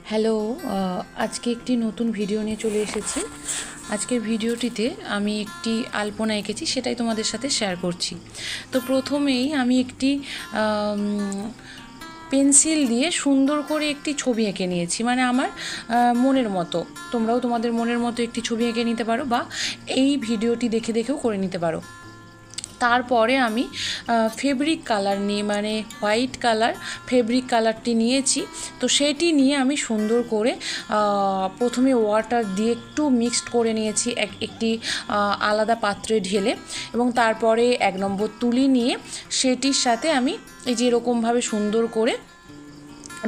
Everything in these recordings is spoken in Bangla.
হ্যালো, আজকে একটি নতুন ভিডিও নিয়ে চলে এসেছি। আজকের ভিডিওটিতে আমি একটি আলপনা এঁকেছি, সেটাই তোমাদের সাথে শেয়ার করছি। তো প্রথমেই আমি একটি পেন্সিল দিয়ে সুন্দর করে একটি ছবি এঁকে নিয়েছি, মানে আমার মনের মতো। তোমরাও তোমাদের মনের মতো একটি ছবি এঁকে নিতে পারো, বা এই ভিডিওটি দেখে দেখেও করে নিতে পারো। তারপরে আমি ফেব্রিক কালার নিয়ে, মানে হোয়াইট কালার ফেব্রিক কালারটি নিয়েছি। তো সেটি নিয়ে আমি সুন্দর করে প্রথমে ওয়াটার দিয়ে একটু মিক্সড করে নিয়েছি একটি আলাদা পাত্রে ঢেলে, এবং তারপরে 1 নম্বর তুলি নিয়ে সেটির সাথে আমি এই যে এরকমভাবে সুন্দর করে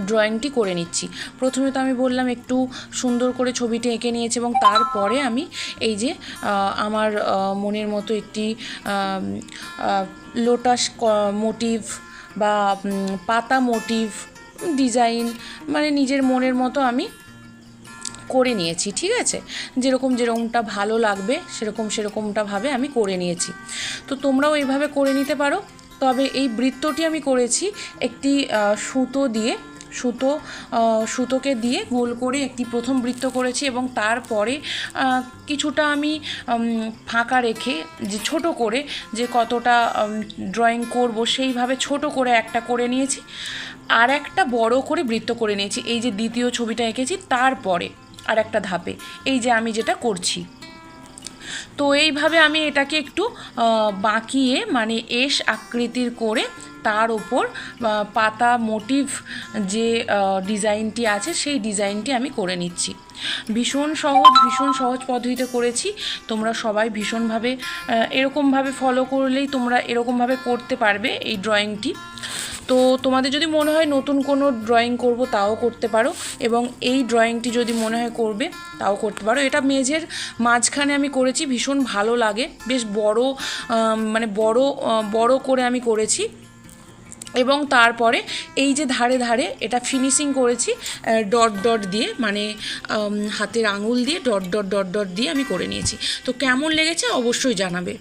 ড্রয়িংটি করে নিচ্ছি। প্রথমে তো আমি বললাম একটু সুন্দর করে ছবিটি এঁকে নিয়েছি, এবং তারপরে আমি এই যে আমার মনের মতো একটি লোটাস মোটিভ বা পাতা মোটিভ ডিজাইন, মানে নিজের মনের মতো আমি করে নিয়েছি। ঠিক আছে, যেরকমটা ভালো লাগবে সেরকমটাভাবে আমি করে নিয়েছি। তো তোমরাও এইভাবে করে নিতে পারো। তবে এই বৃত্তটি আমি করেছি একটি সুতোকে দিয়ে গোল করে একটি প্রথম বৃত্ত করেছি, এবং তারপরে কিছুটা আমি ফাঁকা রেখে যে ছোট করে যে কতটা ড্রয়িং করব সেইভাবে ছোট করে একটা করে নিয়েছি, আর একটা বড় করে বৃত্ত করে নিয়েছি। এই যে দ্বিতীয় ছবিটা এঁকেছি তারপরে আর একটা ধাপে এই যে আমি যেটা করছি। তো এইভাবে আমি এটাকে একটু বাঁকিয়ে, মানে এস আকৃতির করে তার ওপর পাতা মোটিভ যে ডিজাইনটি আছে সেই ডিজাইনটি আমি করে নিচ্ছি। ভীষণ সহজ পদ্ধতিতে করেছি। তোমরা সবাই ভীষণভাবে এরকমভাবে ফলো করলেই তোমরা এরকমভাবে করতে পারবে এই ড্রয়িংটি। তো তোমাদের যদি মনে হয় নতুন কোনো ড্রয়িং করব তাও করতে পারো, এবং এই ড্রয়িংটি যদি মনে হয় করবে তাও করতে পারো। এটা মেঝের মাঝখানে আমি করেছি, ভীষণ ভালো লাগে, বেশ বড়, মানে বড় করে আমি করেছি। এবং তারপরে এই যে ধারে ধারে এটা ফিনিশিং করেছি ডট দিয়ে, মানে হাতের আঙুল দিয়ে ডট দিয়ে আমি করে নিয়েছি। তো কেমন লেগেছে অবশ্যই জানাবে।